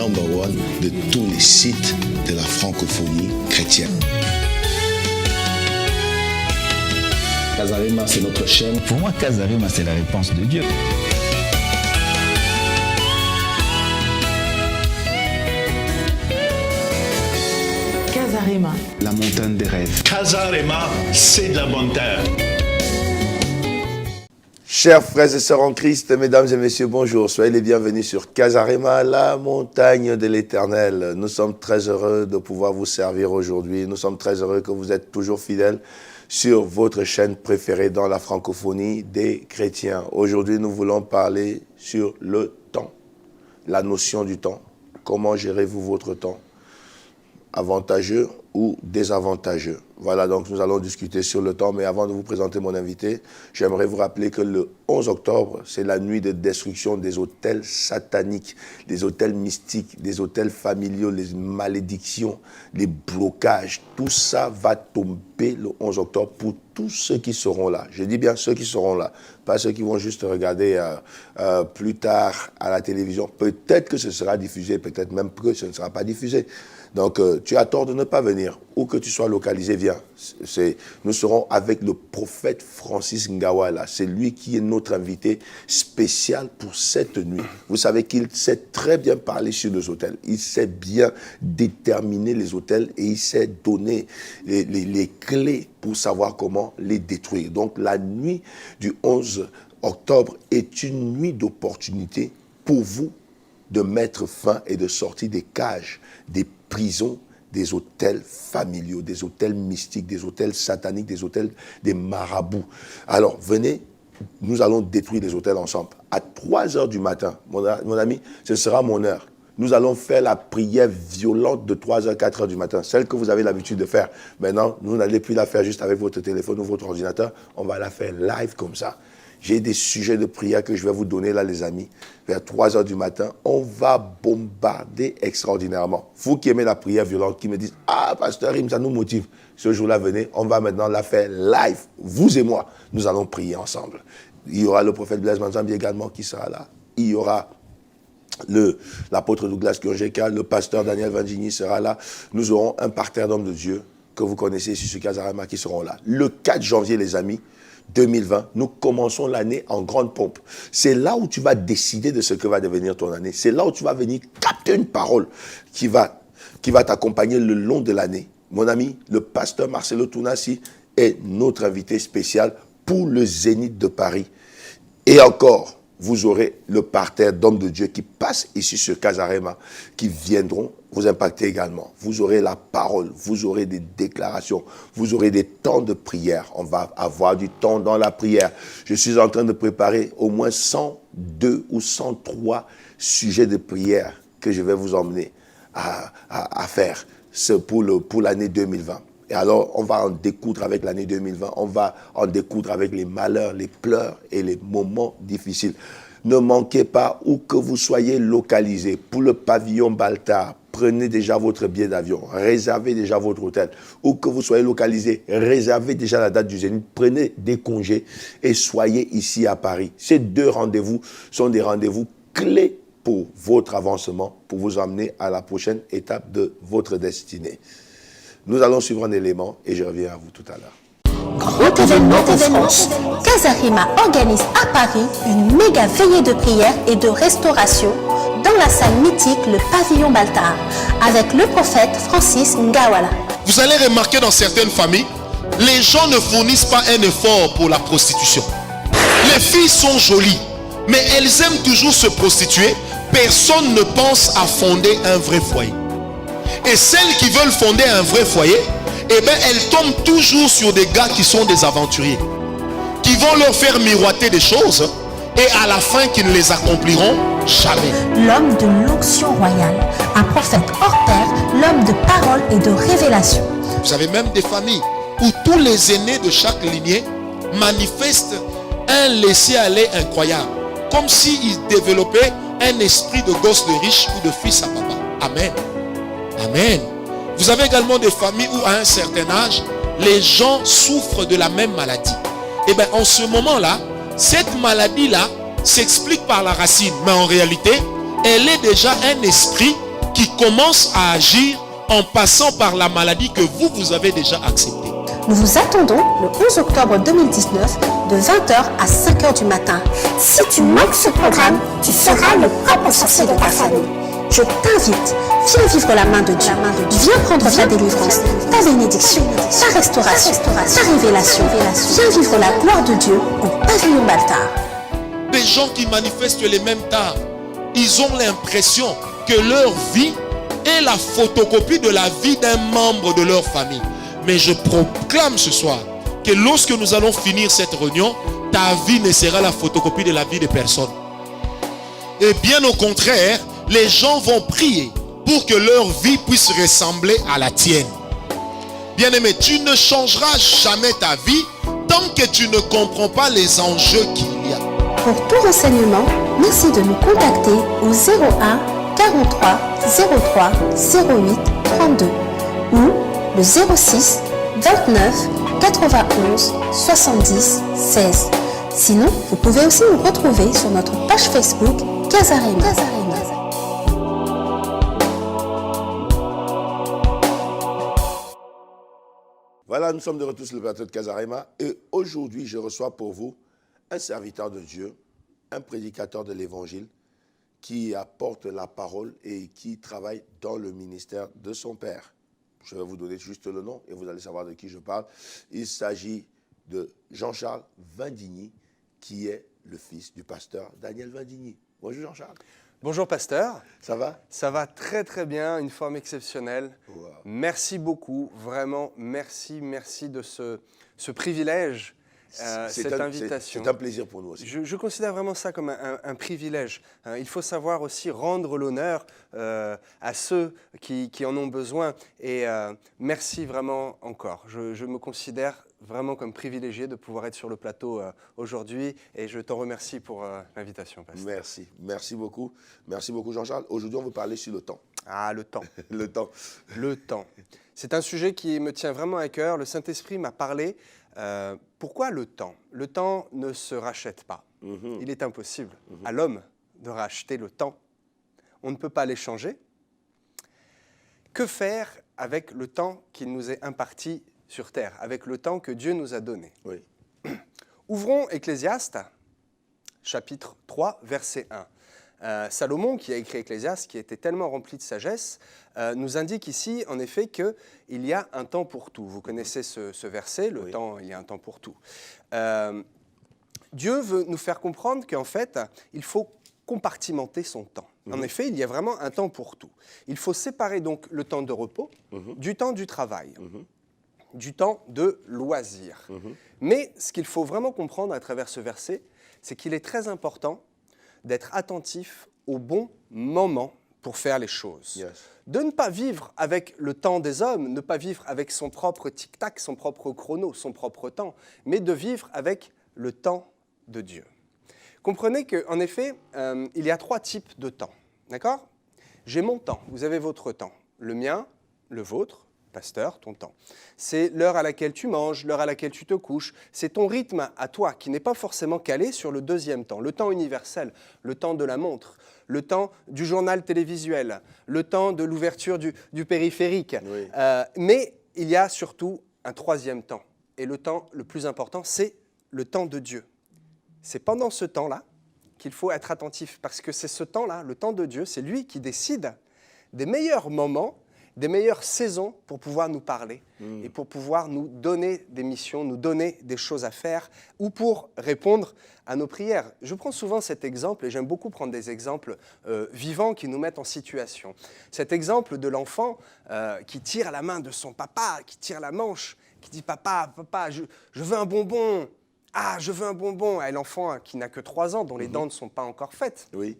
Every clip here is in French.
#1 de tous les sites de la francophonie chrétienne. Casarema, c'est notre chaîne. Pour moi, Casarema, c'est la réponse de Dieu. Casarema, la montagne des rêves. Casarema, c'est de la bonne terre. Chers frères et sœurs en Christ, mesdames et messieurs, bonjour. Soyez les bienvenus sur Casarema, la montagne de l'Éternel. Nous sommes très heureux de pouvoir vous servir aujourd'hui. Nous sommes très heureux que vous êtes toujours fidèles sur votre chaîne préférée dans la francophonie des chrétiens. Aujourd'hui, nous voulons parler sur le temps, la notion du temps. Comment gérez-vous votre temps ? Avantageux ou désavantageux. Voilà, donc nous allons discuter sur le temps, mais avant de vous présenter mon invité, j'aimerais vous rappeler que le 11 octobre, c'est la nuit de destruction des autels sataniques, des autels mystiques, des autels familiaux, les malédictions, les blocages. Tout ça va tomber le 11 octobre pour tous ceux qui seront là. Je dis bien ceux qui seront là, pas ceux qui vont juste regarder plus tard à la télévision. Peut-être que ce sera diffusé, peut-être même que ce ne sera pas diffusé. Donc, tu as tort de ne pas venir. Où que tu sois localisé, viens. Nous serons avec le prophète Francis Ngawala. C'est lui qui est notre invité spécial pour cette nuit. Vous savez qu'il sait très bien parler sur les autels. Il sait bien déterminer les autels et il sait donner les clés pour savoir comment les détruire. Donc, la nuit du 11 octobre est une nuit d'opportunité pour vous de mettre fin et de sortir des cages, des prisons, des hôtels familiaux, des hôtels mystiques, des hôtels sataniques, des hôtels des marabouts. Alors, venez, nous allons détruire les hôtels ensemble. À 3 heures du matin, mon ami, ce sera mon heure. Nous allons faire la prière violente de 3 heures, 4 heures du matin, celle que vous avez l'habitude de faire. Maintenant, vous n'allez plus la faire juste avec votre téléphone ou votre ordinateur, on va la faire live comme ça. J'ai des sujets de prière que je vais vous donner là, les amis. Vers 3 heures du matin, on va bombarder extraordinairement. Vous qui aimez la prière violente, qui me dites « Ah, pasteur, ça nous motive. » Ce jour-là, venez, on va maintenant la faire live. Vous et moi, nous allons prier ensemble. Il y aura le prophète Blaise Manzambi également qui sera là. Il y aura l'apôtre Douglas Kyonjeka, le pasteur Daniel Vangini sera là. Nous aurons un parterre d'hommes de Dieu que vous connaissez ici sur Casarema qui seront là. Le 4 janvier, les amis, 2020, nous commençons l'année en grande pompe. C'est là où tu vas décider de ce que va devenir ton année. C'est là où tu vas venir capter une parole qui va t'accompagner le long de l'année. Mon ami, le pasteur Marcelo Tounassi est notre invité spécial pour le Zénith de Paris. Et encore, vous aurez le parterre d'hommes de Dieu qui passent ici sur Casarema, qui viendront vous impacter également. Vous aurez la parole, vous aurez des déclarations, vous aurez des temps de prière. On va avoir du temps dans la prière. Je suis en train de préparer au moins 102 ou 103 sujets de prière que je vais vous emmener à faire pour l'année 2020. Et alors, on va en découdre avec l'année 2020. On va en découdre avec les malheurs, les pleurs et les moments difficiles. Ne manquez pas où que vous soyez localisé. Pour le pavillon Baltard, prenez déjà votre billet d'avion. Réservez déjà votre hôtel. Où que vous soyez localisé, réservez déjà la date du Zénith. Prenez des congés et soyez ici à Paris. Ces 2 rendez-vous sont des rendez-vous clés pour votre avancement, pour vous emmener à la prochaine étape de votre destinée. Nous allons suivre un élément et je reviens à vous tout à l'heure. Grand événement en France. Casarema organise à Paris une méga veillée de prière et de restauration dans la salle mythique, le pavillon Baltard, avec le prophète Francis Ngawala. Vous allez remarquer dans certaines familles, les gens ne fournissent pas un effort pour la prostitution. Les filles sont jolies, mais elles aiment toujours se prostituer. Personne ne pense à fonder un vrai foyer. Et celles qui veulent fonder un vrai foyer, eh bien, elles tombent toujours sur des gars qui sont des aventuriers, qui vont leur faire miroiter des choses et à la fin qui ne les accompliront jamais. L'homme de l'onction royale, un prophète hors pair, l'homme de parole et de révélation. Vous avez même des familles où tous les aînés de chaque lignée manifestent un laisser-aller incroyable, comme s'ils développaient un esprit de gosse de riche ou de fils à papa. Amen. Amen. Vous avez également des familles où à un certain âge, les gens souffrent de la même maladie. Et bien en ce moment-là, cette maladie-là s'explique par la racine. Mais en réalité, elle est déjà un esprit qui commence à agir en passant par la maladie que vous avez déjà acceptée. Nous vous attendons le 11 octobre 2019 de 20h à 5h du matin. Si tu manques ce programme, tu seras le propre sorcier de ta famille. Je t'invite, viens vivre la main de Dieu. Viens prendre ta délivrance, ta bénédiction, ta restauration, ta révélation. Viens vivre la gloire de Dieu au pavillon Baltard. Les gens qui manifestent les mêmes tares, ils ont l'impression que leur vie est la photocopie de la vie d'un membre de leur famille. Mais je proclame ce soir que lorsque nous allons finir cette réunion, ta vie ne sera la photocopie de la vie de personne. Et bien au contraire, les gens vont prier pour que leur vie puisse ressembler à la tienne. Bien-aimé, tu ne changeras jamais ta vie tant que tu ne comprends pas les enjeux qu'il y a. Pour tout renseignement, merci de nous contacter au 01 43 03 08 32 ou le 06 29 91 70 16. Sinon, vous pouvez aussi nous retrouver sur notre page Facebook Casarema. Voilà, nous sommes de retour sur le plateau de Casarema et aujourd'hui, je reçois pour vous un serviteur de Dieu, un prédicateur de l'Évangile qui apporte la parole et qui travaille dans le ministère de son Père. Je vais vous donner juste le nom et vous allez savoir de qui je parle. Il s'agit de Jean-Charles Vindigny, qui est le fils du pasteur Daniel Vindigny. Bonjour Jean-Charles. Bonjour pasteur. Ça va? Ça va très très bien, une forme exceptionnelle. Wow. Merci beaucoup, vraiment merci de ce privilège. Cette invitation. C'est un plaisir pour nous aussi. Je considère vraiment ça comme un privilège. Il faut savoir aussi rendre l'honneur à ceux qui en ont besoin. Et merci vraiment encore. Je me considère vraiment comme privilégié de pouvoir être sur le plateau aujourd'hui. Et je t'en remercie pour l'invitation, pasteur. Merci. Merci beaucoup. Merci beaucoup, Jean-Charles. Aujourd'hui, on veut parler sur le temps. Ah, le temps. Le temps. Le temps. C'est un sujet qui me tient vraiment à cœur. Le Saint-Esprit m'a parlé. Pourquoi le temps? Le temps ne se rachète pas. Il est impossible à l'homme de racheter le temps. On ne peut pas l'échanger. Que faire avec le temps qu'il nous est imparti sur terre, avec le temps que Dieu nous a donné? Oui. Ouvrons Ecclésiaste, chapitre 3, verset 1. Salomon, qui a écrit Ecclésiaste, qui était tellement rempli de sagesse, nous indique ici, en effet, qu'il y a un temps pour tout. Vous connaissez ce verset, le temps, il y a un temps pour tout. Dieu veut nous faire comprendre qu'en fait, il faut compartimenter son temps. En effet, il y a vraiment un temps pour tout. Il faut séparer donc le temps de repos du temps du travail, du temps de loisir. Mais ce qu'il faut vraiment comprendre à travers ce verset, c'est qu'il est très important d'être attentif au bon moment pour faire les choses. Yes. De ne pas vivre avec le temps des hommes, ne pas vivre avec son propre tic-tac, son propre chrono, son propre temps, mais de vivre avec le temps de Dieu. Comprenez qu'en effet, il y a 3 types de temps. D'accord? J'ai mon temps, vous avez votre temps. Le mien, le vôtre, pasteur, ton temps. C'est l'heure à laquelle tu manges, l'heure à laquelle tu te couches. C'est ton rythme à toi qui n'est pas forcément calé sur le deuxième temps, le temps universel, le temps de la montre, le temps du journal télévisuel, le temps de l'ouverture du périphérique. Oui. Mais il y a surtout un 3e temps. Et le temps le plus important, c'est le temps de Dieu. C'est pendant ce temps-là qu'il faut être attentif parce que c'est ce temps-là, le temps de Dieu, c'est lui qui décide des meilleurs moments, des meilleures saisons pour pouvoir nous parler et pour pouvoir nous donner des missions, nous donner des choses à faire ou pour répondre à nos prières. Je prends souvent cet exemple et j'aime beaucoup prendre des exemples vivants qui nous mettent en situation. Cet exemple de l'enfant qui tire la main de son papa, qui tire la manche, qui dit « Papa, je veux un bonbon !» Ah, je veux un bonbon. Et l'enfant qui n'a que 3 ans, dont les dents ne sont pas encore faites. Oui.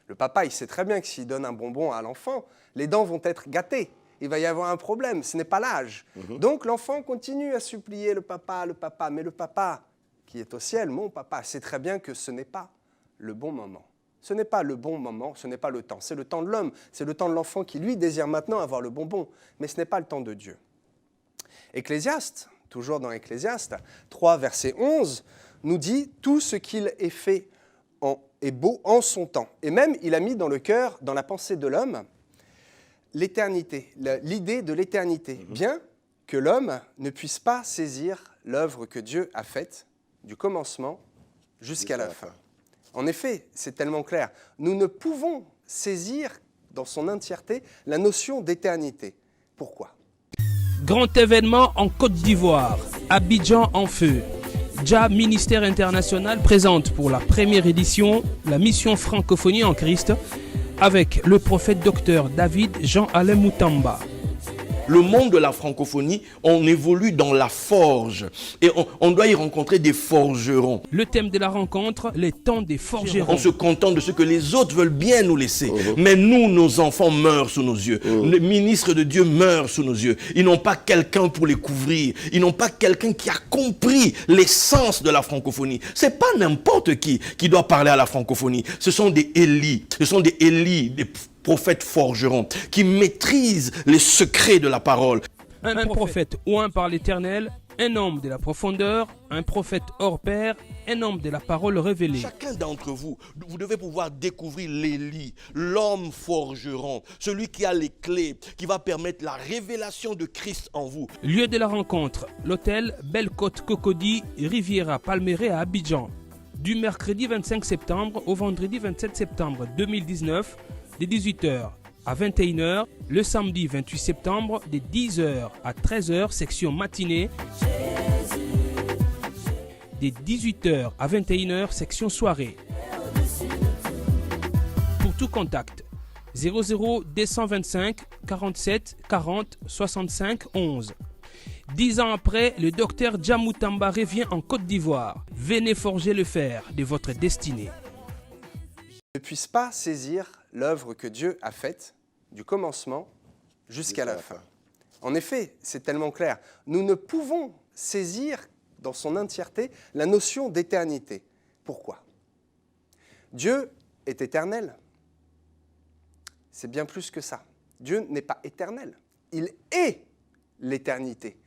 Le papa, il sait très bien que s'il donne un bonbon à l'enfant, les dents vont être gâtées. Il va y avoir un problème, ce n'est pas l'âge. Donc l'enfant continue à supplier le papa. Mais le papa, qui est au ciel, mon papa, sait très bien que ce n'est pas le bon moment. Ce n'est pas le bon moment, ce n'est pas le temps. C'est le temps de l'homme, c'est le temps de l'enfant qui, lui, désire maintenant avoir le bonbon. Mais ce n'est pas le temps de Dieu. Ecclésiaste, toujours dans Ecclésiaste, 3, verset 11, nous dit « Tout ce qu'il est fait est beau en son temps. » Et même, il a mis dans le cœur, dans la pensée de l'homme, l'éternité, l'idée de l'éternité, bien que l'homme ne puisse pas saisir l'œuvre que Dieu a faite, du commencement jusqu'à la fin. En effet, c'est tellement clair. Nous ne pouvons saisir dans son entièreté la notion d'éternité. Pourquoi ? Grand événement en Côte d'Ivoire, Abidjan en feu. JA Ministère International présente pour la première édition la mission Francophonie en Christ avec le prophète Dr David Jean-Alain Moutamba. Le monde de la francophonie, on évolue dans la forge et on doit y rencontrer des forgerons. Le thème de la rencontre, les temps des forgerons. On se contente de ce que les autres veulent bien nous laisser. Mais nous, nos enfants meurent sous nos yeux. Les ministres de Dieu meurent sous nos yeux. Ils n'ont pas quelqu'un pour les couvrir. Ils n'ont pas quelqu'un qui a compris l'essence de la francophonie. C'est pas n'importe qui doit parler à la francophonie. Ce sont des Élie, des prophètes forgerons qui maîtrisent les secrets de la parole. Un prophète oint par l'Éternel, un homme de la profondeur, un prophète hors pair, un homme de la parole révélée. Chacun d'entre vous, vous devez pouvoir découvrir l'Élie, l'homme forgeron, celui qui a les clés, qui va permettre la révélation de Christ en vous. Lieu de la rencontre, l'hôtel Belle-Côte Cocody, Riviera Palmeraie à Abidjan. Du mercredi 25 septembre au vendredi 27 septembre 2019, de 18h à 21h, le samedi 28 septembre, de 10h à 13h, section matinée, de 18h à 21h, section soirée. Pour tout contact, 00 225 47 40 65 11. 10 ans après, le docteur Djamoutamba revient en Côte d'Ivoire. Venez forger le fer de votre destinée. Ne puisse pas saisir l'œuvre que Dieu a faite, du commencement jusqu'à la fin. En effet, c'est tellement clair. Nous ne pouvons saisir dans son entièreté la notion d'éternité. Pourquoi ? Dieu est éternel. C'est bien plus que ça. Dieu n'est pas éternel. Il est l'éternité.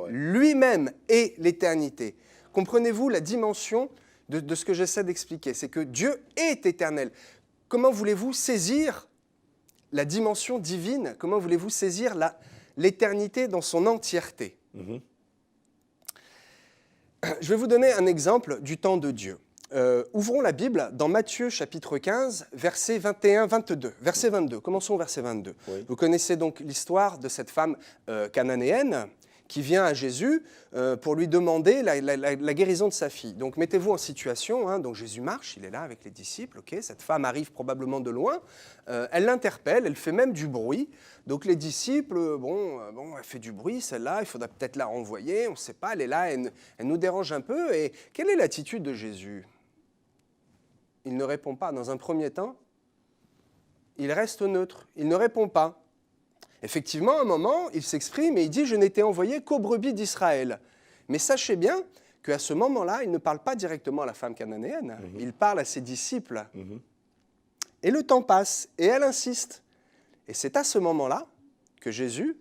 Lui-même est l'éternité. Comprenez-vous la dimension de ce que j'essaie d'expliquer? C'est que Dieu est éternel. Comment voulez-vous saisir la dimension divine? Comment voulez-vous saisir l'éternité dans son entièreté? Je vais vous donner un exemple du temps de Dieu. Ouvrons la Bible dans Matthieu chapitre 15, versets 21-22. Verset 22, commençons au verset 22. Oui. Vous connaissez donc l'histoire de cette femme cananéenne qui vient à Jésus pour lui demander la guérison de sa fille. Donc mettez-vous en situation, donc Jésus marche, il est là avec les disciples, cette femme arrive probablement de loin, elle l'interpelle, elle fait même du bruit, donc les disciples, elle fait du bruit, celle-là, il faudra peut-être la renvoyer, on ne sait pas, elle est là, elle nous dérange un peu, et quelle est l'attitude de Jésus? Il ne répond pas. Dans un premier temps, il reste neutre, il ne répond pas. Effectivement, à un moment, il s'exprime et il dit « Je n'étais envoyé qu'aux brebis d'Israël ». Mais sachez bien qu'à ce moment-là, il ne parle pas directement à la femme cananéenne, il parle à ses disciples. Et le temps passe, et elle insiste. Et c'est à ce moment-là que Jésus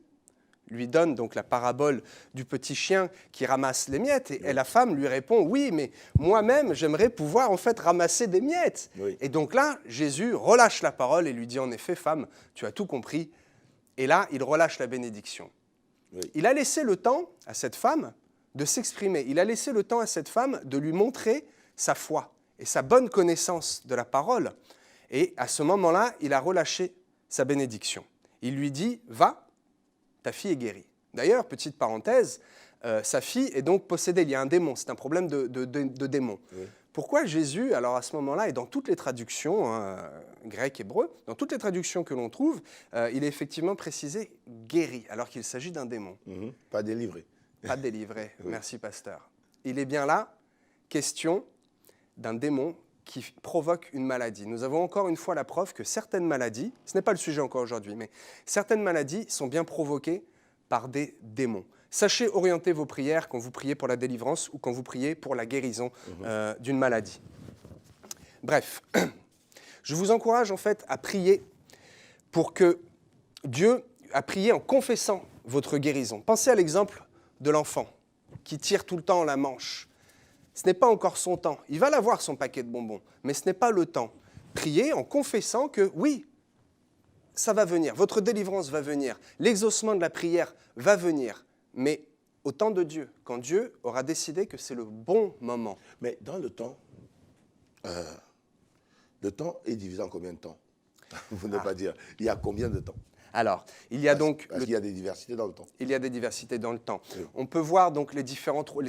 lui donne donc la parabole du petit chien qui ramasse les miettes. Et la femme lui répond « Oui, mais moi-même, j'aimerais pouvoir en fait ramasser des miettes. » Et donc là, Jésus relâche la parole et lui dit « En effet, femme, tu as tout compris. » Et là, il relâche la bénédiction. Il a laissé le temps à cette femme de s'exprimer. Il a laissé le temps à cette femme de lui montrer sa foi et sa bonne connaissance de la parole. Et à ce moment-là, il a relâché sa bénédiction. Il lui dit « Va, ta fille est guérie. » D'ailleurs, petite parenthèse, sa fille est donc possédée. Il y a un démon, c'est un problème de démon. Pourquoi Jésus, alors à ce moment-là, et dans toutes les traductions, grec, hébreu, dans toutes les traductions que l'on trouve, il est effectivement précisé « guéri », alors qu'il s'agit d'un démon. Pas délivré. Pas délivré, merci pasteur. Il est bien là, question d'un démon qui provoque une maladie. Nous avons encore une fois la preuve que certaines maladies, ce n'est pas le sujet encore aujourd'hui, mais certaines maladies sont bien provoquées par des démons. Sachez orienter vos prières quand vous priez pour la délivrance ou quand vous priez pour la guérison d'une maladie. Bref, je vous encourage en fait à prier pour que Dieu, à prier en confessant votre guérison. Pensez à l'exemple de l'enfant qui tire tout le temps la manche. Ce n'est pas encore son temps. Il va l'avoir son paquet de bonbons, mais ce n'est pas le temps. Priez en confessant que oui, ça va venir, votre délivrance va venir, l'exaucement de la prière va venir, mais au temps de Dieu, quand Dieu aura décidé que c'est le bon moment. Mais dans le temps est divisé en combien de temps? Vous ne pas dire. Il y a combien de temps? Alors, il y a donc... Parce qu'il y a des diversités dans le temps. Il y a des diversités dans le temps. Oui. On peut voir donc les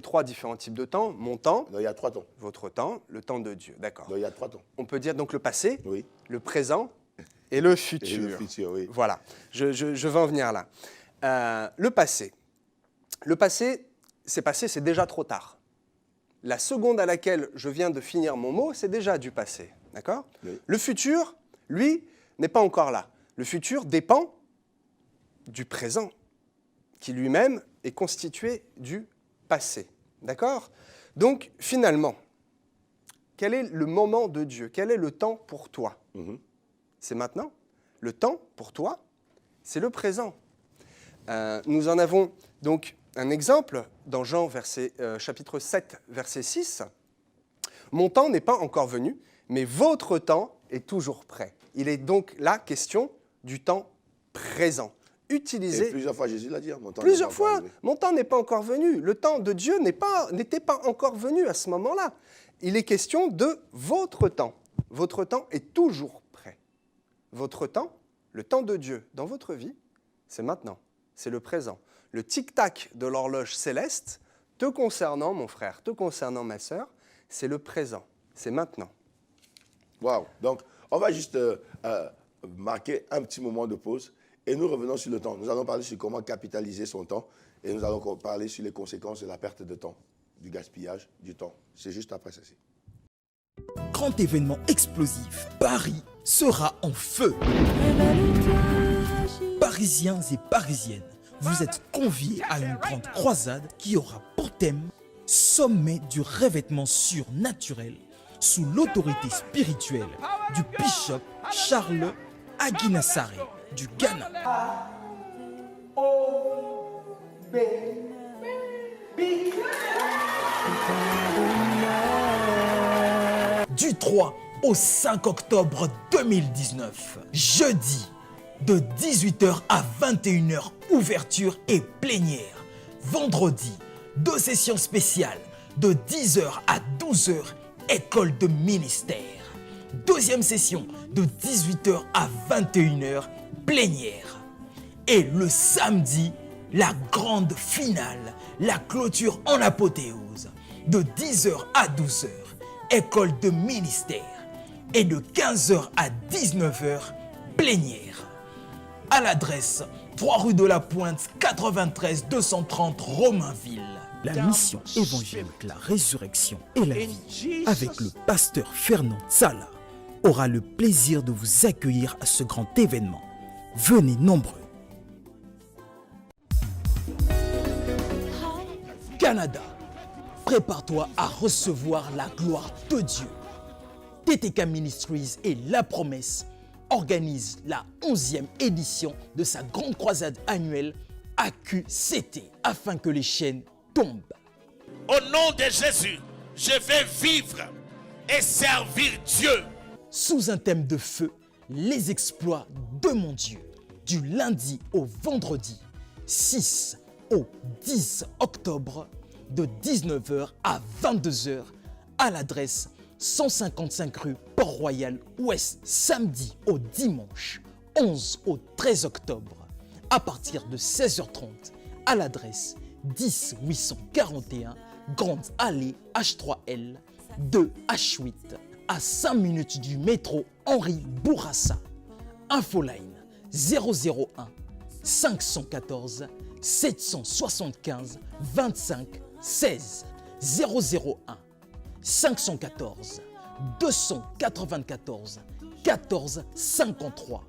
trois différents types de temps. Mon temps, Non, il y a 3 temps. votre temps, le temps de Dieu. D'accord. Non, il y a 3 temps. On peut dire donc le passé, Oui. le présent et le futur. Et le futur, oui. Voilà, je vais en venir là. Le passé. Le passé, c'est déjà trop tard. La seconde à laquelle je viens de finir mon mot, c'est déjà du passé. D'accord? Oui. Le futur, lui, n'est pas encore là. Le futur dépend du présent, qui lui-même est constitué du passé. D'accord? Donc, finalement, quel est le moment de Dieu? Quel est le temps pour toi? C'est maintenant. Le temps pour toi, c'est le présent. Nous en avons donc un exemple dans Jean chapitre 7, verset 6. « Mon temps n'est pas encore venu, mais votre temps est toujours prêt. » Il est donc là question du temps présent. Utilisé. Et plusieurs fois, Jésus l'a dit. Plusieurs fois. Mon temps n'est pas encore venu. Le temps de Dieu n'était pas encore venu à ce moment-là. Il est question de votre temps. Votre temps est toujours prêt. Votre temps, le temps de Dieu dans votre vie, c'est maintenant. C'est le présent. Le tic-tac de l'horloge céleste, te concernant, mon frère, te concernant, ma sœur, c'est le présent. C'est maintenant. Waouh. Donc, on va juste marquer un petit moment de pause et nous revenons sur le temps. Nous allons parler sur comment capitaliser son temps et nous allons parler sur les conséquences de la perte de temps, du gaspillage du temps. C'est juste après ceci. Grand événement explosif, Paris sera en feu. Parisiens et Parisiennes, vous êtes conviés à une grande croisade qui aura pour thème Sommet du revêtement surnaturel sous l'autorité spirituelle du bishop Charles Aguinassare du Ghana. Du 3 au 5 octobre 2019, jeudi, de 18h à 21h, ouverture et plénière. Vendredi, 2 sessions spéciales, de 10h à 12h, école de ministère. Deuxième session, de 18h à 21h, plénière. Et le samedi, la grande finale, la clôture en apothéose, de 10h à 12h, école de ministère. Et de 15h à 19h, plénière. À l'adresse 3 rue de la Pointe, 93 230 Romainville. La mission évangélique, la résurrection et la vie, avec le pasteur Fernand Sala, aura le plaisir de vous accueillir à ce grand événement. Venez nombreux. Canada, prépare-toi à recevoir la gloire de Dieu. TTK Ministries et La Promesse organisent la 11e édition de sa grande croisade annuelle AQCT afin que les chaînes tombent. Au nom de Jésus, je vais vivre et servir Dieu. Sous un thème de feu, les exploits de mon Dieu, du lundi au vendredi 6 au 10 octobre, de 19h à 22h, à l'adresse 155 rue Port-Royal Ouest, samedi au dimanche 11 au 13 octobre, à partir de 16h30, à l'adresse 10 841 Grande Allée H3L 2H8, à 5 minutes du métro Henri Bourassa. Infoline 001 514 775 25 16 001 514 294 14 53,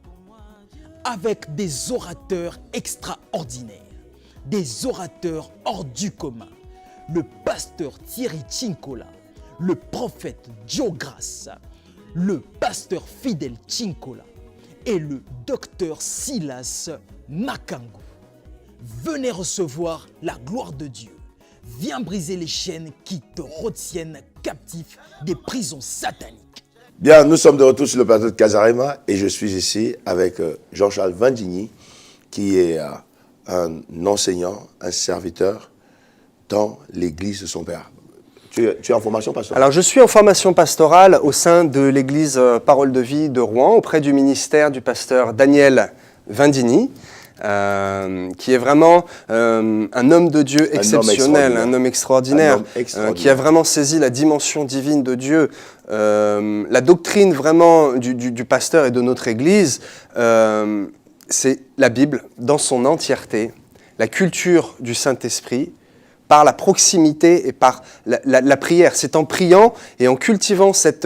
avec des orateurs extraordinaires, des orateurs hors du commun, le pasteur Thierry Chinkola, le prophète Joe Grace, le pasteur Fidel Chinkola et le docteur Silas Makangu. Venez recevoir la gloire de Dieu. Viens briser les chaînes qui te retiennent captif des prisons sataniques. Bien, nous sommes de retour sur le plateau de Casarema et je suis ici avec Jean-Charles Vandigny, qui est un enseignant, un serviteur dans l'église de son père. Tu es en formation pastorale? Alors, je suis en formation pastorale au sein de l'église Parole de Vie de Rouen, auprès du ministère du pasteur Daniel Vandigny, qui est vraiment un homme de Dieu exceptionnel, un homme extraordinaire, qui a vraiment saisi la dimension divine de Dieu. La doctrine vraiment du pasteur et de notre église, c'est la Bible dans son entièreté, la culture du Saint-Esprit, par la proximité et par la prière. C'est en priant et en cultivant cet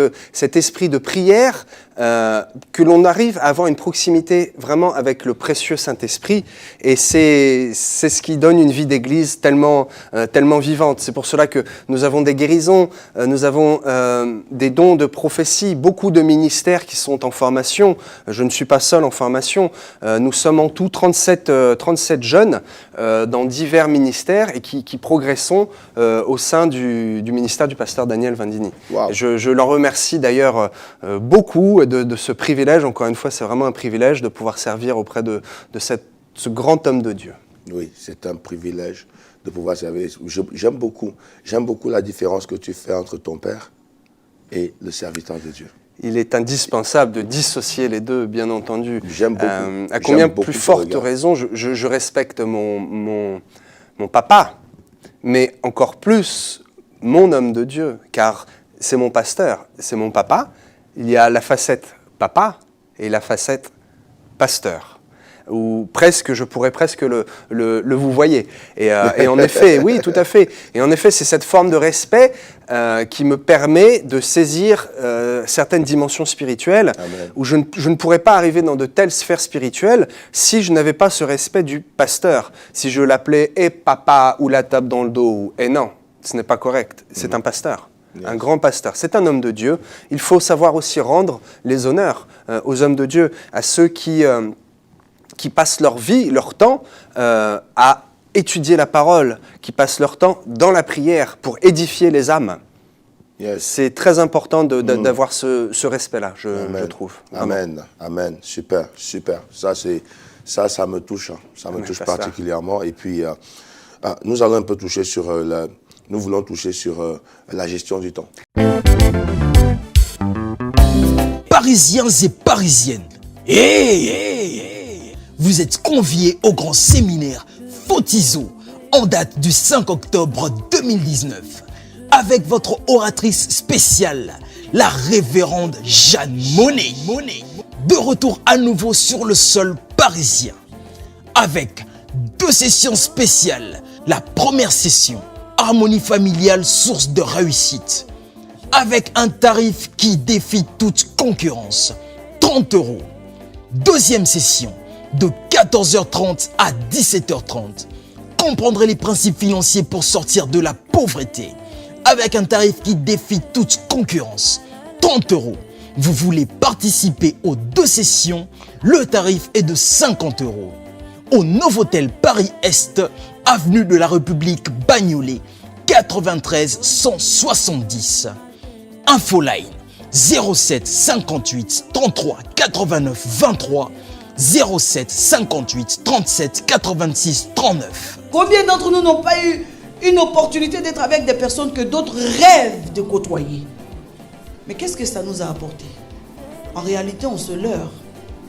esprit de prière que l'on arrive à avoir une proximité vraiment avec le précieux Saint-Esprit. Et c'est ce qui donne une vie d'église tellement vivante. C'est pour cela que nous avons des guérisons, nous avons des dons de prophétie, beaucoup de ministères qui sont en formation. Je ne suis pas seul en formation. Nous sommes en tout 37 jeunes dans divers ministères et qui progressons au sein du ministère du pasteur Daniel Vandigny. Wow. Je leur remercie d'ailleurs beaucoup de ce privilège. Encore une fois, c'est vraiment un privilège de pouvoir servir auprès de ce grand homme de Dieu. Oui, c'est un privilège de pouvoir servir. J'aime beaucoup la différence que tu fais entre ton père et le serviteur de Dieu. Il est indispensable de dissocier les deux, bien entendu. J'aime beaucoup. À combien plus forte raison je respecte mon papa, mais encore plus mon homme de Dieu, car c'est mon pasteur, c'est mon papa. Il y a la facette papa et la facette pasteur, ou presque, je pourrais presque le vous voyez. Et en effet, oui, tout à fait. Et en effet, c'est cette forme de respect qui me permet de saisir certaines dimensions spirituelles. Amen. Où je ne pourrais pas arriver dans de telles sphères spirituelles si je n'avais pas ce respect du pasteur. Si je l'appelais papa ou la tape dans le dos, non, ce n'est pas correct. C'est un pasteur. Un grand pasteur, c'est un homme de Dieu. Il faut savoir aussi rendre les honneurs aux hommes de Dieu, à ceux qui passent leur vie, leur temps à étudier la parole, qui passent leur temps dans la prière pour édifier les âmes. Yes. C'est très important d'avoir ce respect-là, je trouve. Amen, amen, super. Ça me touche, ça me touche particulièrement. Et puis, nous allons un peu toucher sur Nous voulons toucher sur la gestion du temps. Parisiens et parisiennes, vous êtes conviés au grand séminaire Fotizo en date du 5 octobre 2019 avec votre oratrice spéciale, la révérende Jeanne Monnet. De retour à nouveau sur le sol parisien avec 2 sessions spéciales. La première session, harmonie familiale, source de réussite, avec un tarif qui défie toute concurrence, 30 €. Deuxième session, de 14h30 à 17h30. Comprendrez les principes financiers pour sortir de la pauvreté, avec un tarif qui défie toute concurrence, 30 €. Vous voulez participer aux 2 sessions, le tarif est de 50 €. Au Novotel Paris-Est, avenue de la République Bagnolet, 93 170. Infoline 07 58 33 89 23 07 58 37 86 39. Combien d'entre nous n'ont pas eu une opportunité d'être avec des personnes que d'autres rêvent de côtoyer? Mais qu'est-ce que ça nous a apporté? En réalité, on se leurre.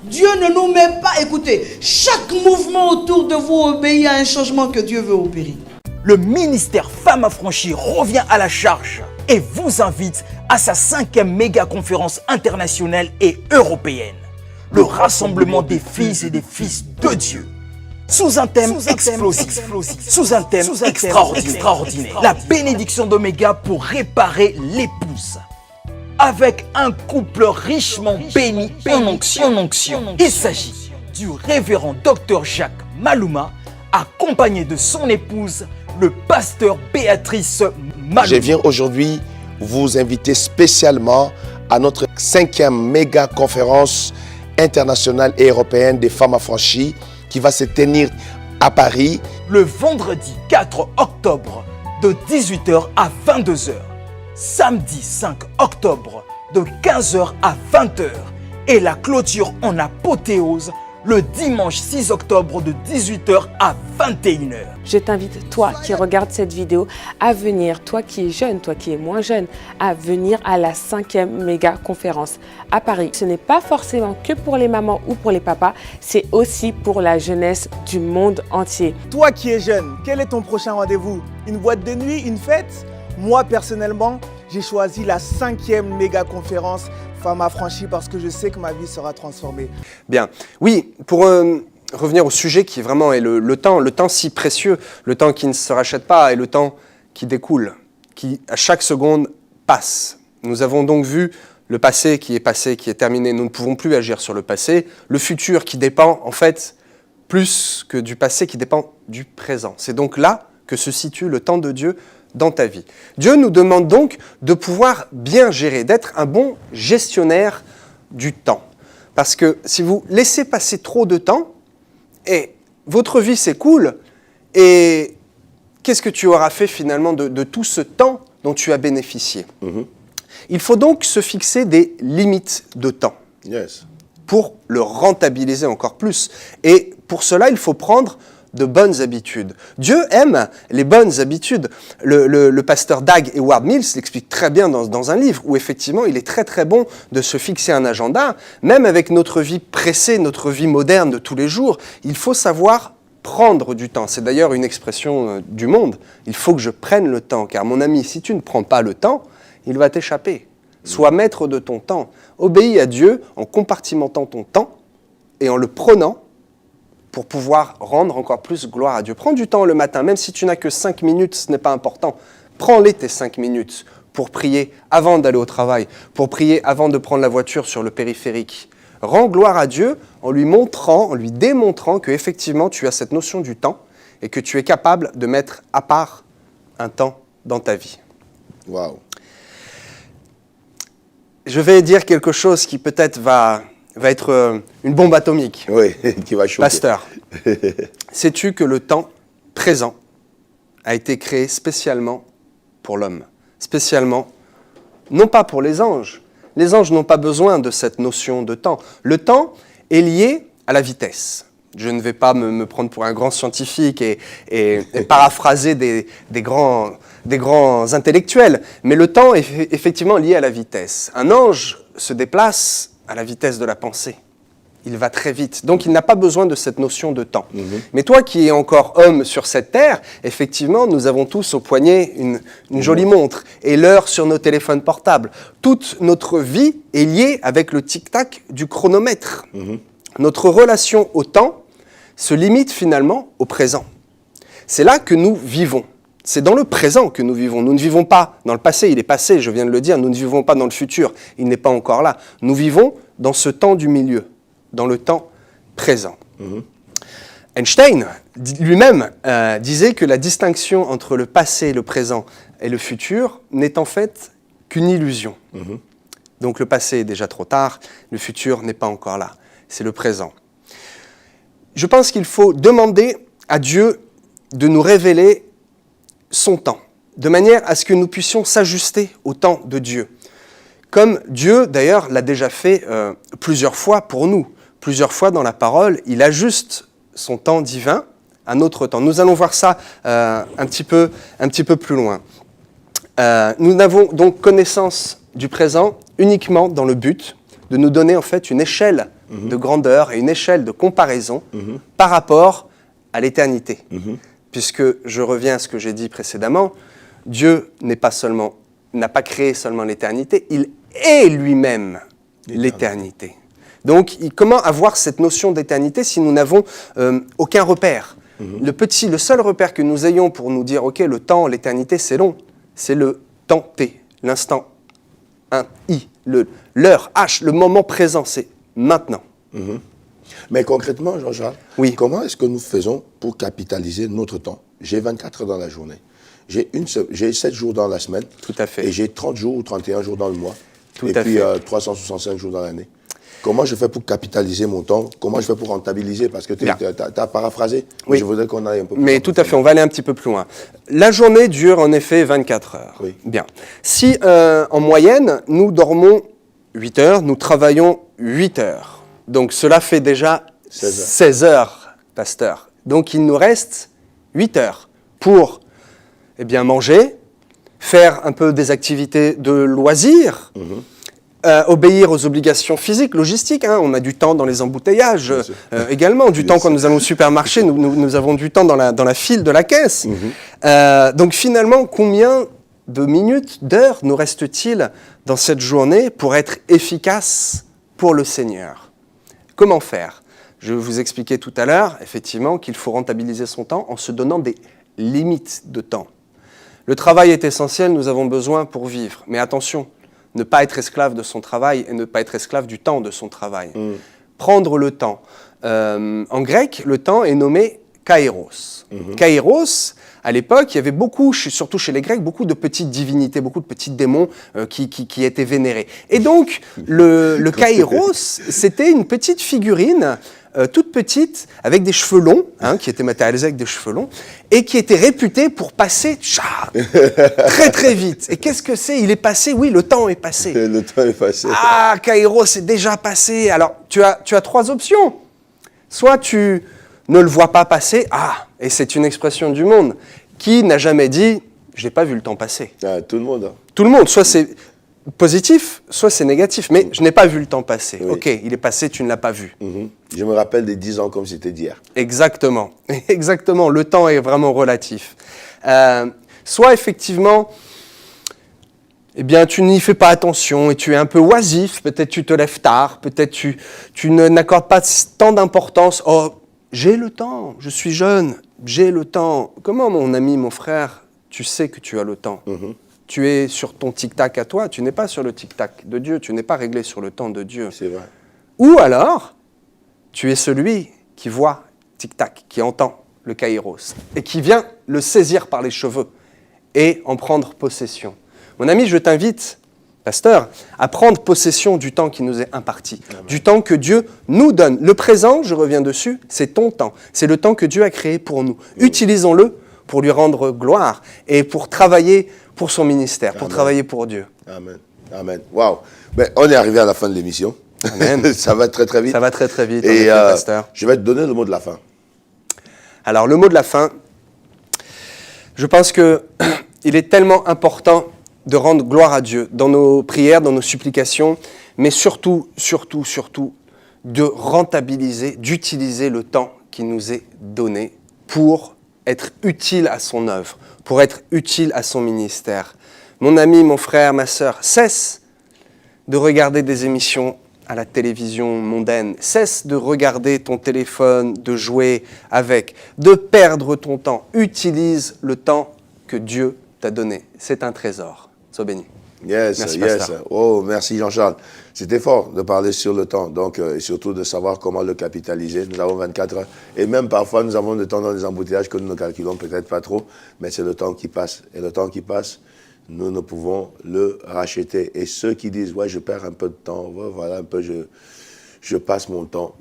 Dieu ne nous met pas, écoutez, chaque mouvement autour de vous obéit à un changement que Dieu veut opérer. Le ministère Femmes Affranchies revient à la charge et vous invite à sa 5e méga-conférence internationale et européenne. Le rassemblement des filles et des fils de Dieu. Sous un thème explosif, sous un thème extraordinaire. La bénédiction d'Oméga pour réparer l'épouse. Avec un couple richement béni en onction. Il s'agit du révérend Dr Jacques Malouma, accompagné de son épouse, le pasteur Béatrice Malouma. Je viens aujourd'hui vous inviter spécialement à notre 5e méga conférence internationale et européenne des femmes affranchies qui va se tenir à Paris le vendredi 4 octobre de 18h à 22h. Samedi 5 octobre de 15h à 20h et la clôture en apothéose le dimanche 6 octobre de 18h à 21h. Je t'invite, toi qui regardes cette vidéo, à venir, toi qui es jeune, toi qui es moins jeune, à venir à la 5e méga conférence à Paris. Ce n'est pas forcément que pour les mamans ou pour les papas, c'est aussi pour la jeunesse du monde entier. Toi qui es jeune, quel est ton prochain rendez-vous? Une boîte de nuit, une fête? Moi personnellement, j'ai choisi la 5e méga conférence Femme affranchie parce que je sais que ma vie sera transformée. Bien, oui, pour revenir au sujet qui vraiment est le temps si précieux, le temps qui ne se rachète pas et le temps qui découle, qui à chaque seconde passe. Nous avons donc vu le passé, qui est terminé. Nous ne pouvons plus agir sur le passé. Le futur qui dépend en fait plus que du passé, qui dépend du présent. C'est donc là que se situe le temps de Dieu dans ta vie. Dieu nous demande donc de pouvoir bien gérer, d'être un bon gestionnaire du temps. Parce que si vous laissez passer trop de temps, et votre vie s'écoule, et qu'est-ce que tu auras fait finalement de tout ce temps dont tu as bénéficié? Il faut donc se fixer des limites de temps pour le rentabiliser encore plus. Et pour cela, il faut prendre de bonnes habitudes. Dieu aime les bonnes habitudes. Le pasteur Dag Heward Mills l'explique très bien dans un livre où effectivement il est très très bon de se fixer un agenda, même avec notre vie pressée, notre vie moderne de tous les jours. Il faut savoir prendre du temps. C'est d'ailleurs une expression du monde. Il faut que je prenne le temps, car mon ami, si tu ne prends pas le temps, il va t'échapper. Sois maître de ton temps. Obéis à Dieu en compartimentant ton temps et en le prenant pour pouvoir rendre encore plus gloire à Dieu. Prends du temps le matin, même si tu n'as que 5 minutes, ce n'est pas important. Prends-les tes 5 minutes pour prier avant d'aller au travail, pour prier avant de prendre la voiture sur le périphérique. Rends gloire à Dieu en lui montrant, en lui démontrant qu'effectivement tu as cette notion du temps et que tu es capable de mettre à part un temps dans ta vie. Waouh. Je vais dire quelque chose qui peut-être va être une bombe atomique. Oui, qui va choquer. Pasteur, sais-tu que le temps présent a été créé spécialement pour l'homme? Spécialement, non pas pour les anges. Les anges n'ont pas besoin de cette notion de temps. Le temps est lié à la vitesse. Je ne vais pas me prendre pour un grand scientifique et paraphraser des grands intellectuels, mais le temps est effectivement lié à la vitesse. Un ange se déplace à la vitesse de la pensée. Il va très vite. Donc, il n'a pas besoin de cette notion de temps. Mais toi qui es encore homme sur cette terre, effectivement, nous avons tous au poignet une jolie montre et l'heure sur nos téléphones portables. Toute notre vie est liée avec le tic-tac du chronomètre. Notre relation au temps se limite finalement au présent. C'est là que nous vivons. C'est dans le présent que nous vivons. Nous ne vivons pas dans le passé, il est passé, je viens de le dire. Nous ne vivons pas dans le futur, il n'est pas encore là. Nous vivons dans ce temps du milieu, dans le temps présent. Einstein lui-même disait que la distinction entre le passé, le présent et le futur n'est en fait qu'une illusion. Donc le passé est déjà trop tard, le futur n'est pas encore là. C'est le présent. Je pense qu'il faut demander à Dieu de nous révéler son temps, de manière à ce que nous puissions s'ajuster au temps de Dieu. Comme Dieu, d'ailleurs, l'a déjà fait plusieurs fois pour nous. Plusieurs fois dans la parole, il ajuste son temps divin à notre temps. Nous allons voir ça un petit peu plus loin. Nous n'avons donc connaissance du présent uniquement dans le but de nous donner en fait une échelle de grandeur et une échelle de comparaison par rapport à l'éternité. Puisque, je reviens à ce que j'ai dit précédemment, Dieu n'a pas créé seulement l'éternité, il est lui-même l'éternité. Donc, comment avoir cette notion d'éternité si nous n'avons aucun repère? Le seul repère que nous ayons pour nous dire, ok, le temps, l'éternité, c'est long, c'est le temps T, l'instant 1, I, l'heure H, le moment présent, c'est maintenant. Mais concrètement, Jean-Charles, comment est-ce que nous faisons pour capitaliser notre temps? J'ai 24 heures dans la journée. J'ai 7 jours dans la semaine. Tout à fait. Et j'ai 30 jours ou 31 jours dans le mois. Tout et à puis fait. 365 jours dans l'année. Comment je fais pour capitaliser mon temps? Comment je fais pour rentabiliser? Parce que tu as paraphrasé. Oui. Je voudrais qu'on aille un peu plus Mais tout à fait, on va aller un petit peu plus loin. La journée dure en effet 24 heures. Oui. Bien. Si en moyenne, nous dormons 8 heures, nous travaillons 8 heures. Donc cela fait déjà 16 heures, pasteur. Donc il nous reste 8 heures pour manger, faire un peu des activités de loisirs, obéir aux obligations physiques, logistiques. Hein. On a du temps dans les embouteillages également, du temps quand nous allons au supermarché, nous avons du temps dans la file de la caisse. Donc finalement, combien de minutes, d'heures nous reste-t-il dans cette journée pour être efficace pour le Seigneur? Comment faire? Je vous expliquais tout à l'heure, effectivement, qu'il faut rentabiliser son temps en se donnant des limites de temps. Le travail est essentiel, nous avons besoin pour vivre. Mais attention, ne pas être esclave de son travail et ne pas être esclave du temps de son travail. Prendre le temps. En grec, le temps est nommé kairos. Kairos, à l'époque, il y avait beaucoup, surtout chez les Grecs, beaucoup de petites divinités, beaucoup de petits démons qui étaient vénérés. Et donc, le kairos, c'était une petite figurine toute petite, avec des cheveux longs, qui était matérialisée avec des cheveux longs, et qui était réputée pour passer très très vite. Et qu'est-ce que c'est? Il est passé, oui, le temps est passé. Le temps est passé. Ah, Kairos est déjà passé. Alors, tu as 3 options. Soit tu ne le vois pas passer, et c'est une expression du monde, qui n'a jamais dit « je n'ai pas vu le temps passer ». Tout le monde. Tout le monde, soit c'est positif, soit c'est négatif, mais je n'ai pas vu le temps passer. Oui. Ok, il est passé, tu ne l'as pas vu. Je me rappelle des 10 ans comme c'était d'hier. Exactement, exactement, le temps est vraiment relatif. Soit effectivement, tu n'y fais pas attention et tu es un peu oisif, peut-être tu te lèves tard, peut-être tu n'accordes pas tant d'importance. Oh, j'ai le temps, je suis jeune, j'ai le temps. Comment, mon ami, mon frère, tu sais que tu as le temps? Tu es sur ton tic-tac à toi, tu n'es pas sur le tic-tac de Dieu, tu n'es pas réglé sur le temps de Dieu. C'est vrai. Ou alors, tu es celui qui voit tic-tac, qui entend le kairos, et qui vient le saisir par les cheveux et en prendre possession. Mon ami, je t'invite, pasteur, à prendre possession du temps qui nous est imparti, du temps que Dieu nous donne. Le présent, je reviens dessus, c'est ton temps, c'est le temps que Dieu a créé pour nous. Utilisons-le pour lui rendre gloire et pour travailler pour son ministère, pour travailler pour Dieu. Amen. Amen. Waouh. On est arrivé à la fin de l'émission. Amen. Ça va très très vite. Ça va très très vite. Et je vais te donner le mot de la fin. Alors le mot de la fin, je pense que il est tellement important de rendre gloire à Dieu dans nos prières, dans nos supplications, mais surtout, surtout, surtout, de rentabiliser, d'utiliser le temps qui nous est donné pour être utile à son œuvre, pour être utile à son ministère. Mon ami, mon frère, ma sœur, cesse de regarder des émissions à la télévision mondaine, cesse de regarder ton téléphone, de jouer avec, de perdre ton temps. Utilise le temps que Dieu t'a donné. C'est un trésor. Sois béni. Yes, merci, yes. pasteur. Oh, merci Jean-Charles. C'était fort de parler sur le temps, donc, et surtout de savoir comment le capitaliser. Nous avons 24 heures. Et même parfois, nous avons du temps dans les embouteillages que nous ne calculons peut-être pas trop, mais c'est le temps qui passe. Et le temps qui passe, nous ne pouvons le racheter. Et ceux qui disent, ouais, je perds un peu de temps, voilà, un peu, je passe mon temps,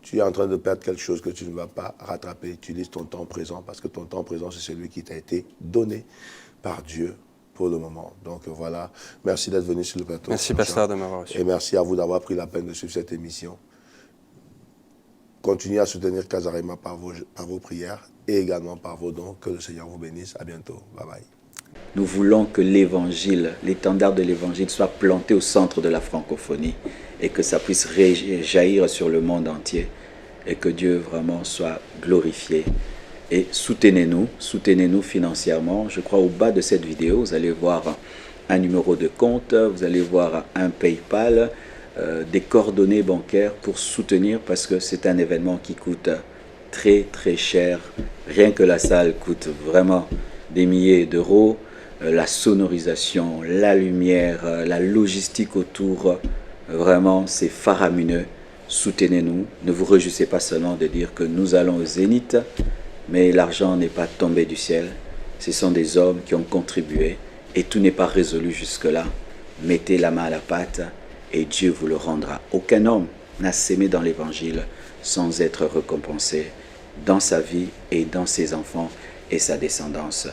tu es en train de perdre quelque chose que tu ne vas pas rattraper. Utilise ton temps présent, parce que ton temps présent, c'est celui qui t'a été donné par Dieu pour le moment. Donc voilà, merci d'être venu sur le plateau. Merci pasteur de m'avoir reçu. Et merci à vous d'avoir pris la peine de suivre cette émission. Continuez à soutenir Casa Rema par vos prières et également par vos dons. Que le Seigneur vous bénisse. À bientôt. Bye bye. Nous voulons que l'évangile, l'étendard de l'évangile soit planté au centre de la francophonie et que ça puisse jaillir sur le monde entier et que Dieu vraiment soit glorifié. Et soutenez-nous financièrement. Je crois au bas de cette vidéo, vous allez voir un numéro de compte, vous allez voir un PayPal, des coordonnées bancaires pour soutenir parce que c'est un événement qui coûte très très cher. Rien que la salle coûte vraiment des milliers d'euros. La sonorisation, la lumière, la logistique autour, vraiment c'est faramineux. Soutenez-nous. Ne vous réjouissez pas seulement de dire que nous allons au Zénith. Mais l'argent n'est pas tombé du ciel. Ce sont des hommes qui ont contribué et tout n'est pas résolu jusque-là. Mettez la main à la pâte et Dieu vous le rendra. Aucun homme n'a sémé dans l'évangile sans être récompensé dans sa vie et dans ses enfants et sa descendance.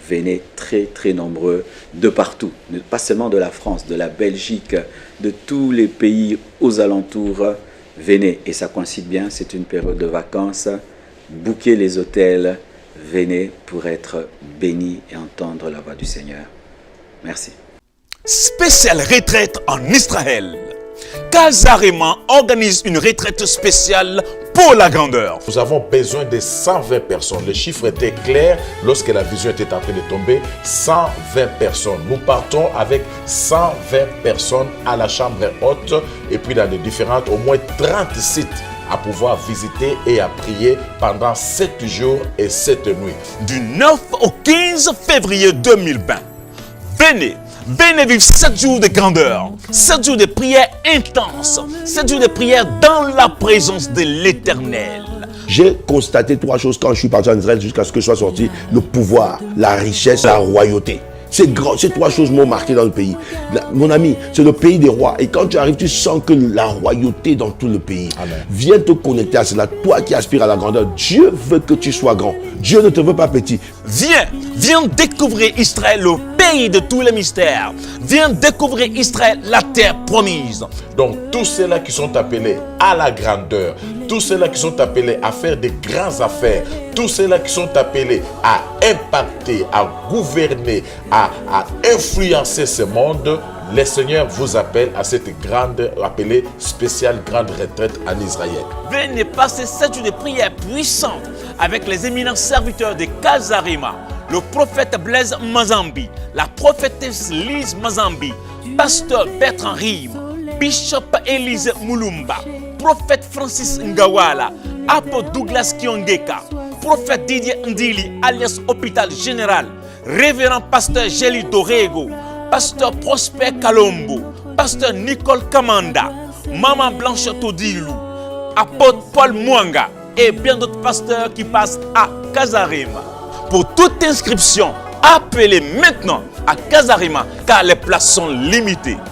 venez très très nombreux de partout, pas seulement de la France, de la Belgique, de tous les pays aux alentours. Venez, et ça coïncide bien, c'est une période de vacances. Bouquez les hôtels, venez pour être bénis et entendre la voix du Seigneur. Merci. Spéciale retraite en Israël. Casarema organise une retraite spéciale pour la grandeur. Nous avons besoin de 120 personnes. Le chiffre était clair lorsque la vision était en train de tomber. 120 personnes. Nous partons avec 120 personnes à la chambre haute et puis dans les différentes, au moins 30 sites à pouvoir visiter et à prier pendant 7 jours et 7 nuits. Du 9 au 15 février 2020. Venez vivre 7 jours de grandeur, 7 jours de prière intense, 7 jours de prière dans la présence de l'Éternel. J'ai constaté 3 choses quand je suis parti en Israël jusqu'à ce que je sois sorti. Le pouvoir, la richesse, la royauté. Ces 3 choses m'ont marqué dans le pays. Mon ami, c'est le pays des rois. Et quand tu arrives, tu sens que la royauté est dans tout le pays. Amen. Viens te connecter à cela. Toi qui aspires à la grandeur, Dieu veut que tu sois grand. Dieu ne te veut pas petit. Viens découvrir Israël, le pays de tous les mystères. Viens découvrir Israël, la terre promise. Donc tous ceux-là qui sont appelés à la grandeur, tous ceux-là qui sont appelés à faire de grandes affaires, tous ceux-là qui sont appelés à impacter, à gouverner, à influencer ce monde, le Seigneur vous appelle à cette grande, appelée spéciale grande retraite en Israël. Venez passer 7 jours de prière puissante avec les éminents serviteurs de Casarema, le prophète Blaise Mazambi, la prophétesse Lise Mazambi, pasteur Bertrand Rim, Bishop Elise Mulumba, prophète Francis Ngawala, apôtre Douglas Kiongeka, prophète Didier Ndili alias Hôpital Général, révérend pasteur Gély Dorego, pasteur Prosper Kalombo, pasteur Nicole Kamanda, maman Blanche Todilou, apôtre Paul Mwanga et bien d'autres pasteurs qui passent à Casarema. Pour toute inscription, appelez maintenant à Casarema car les places sont limitées.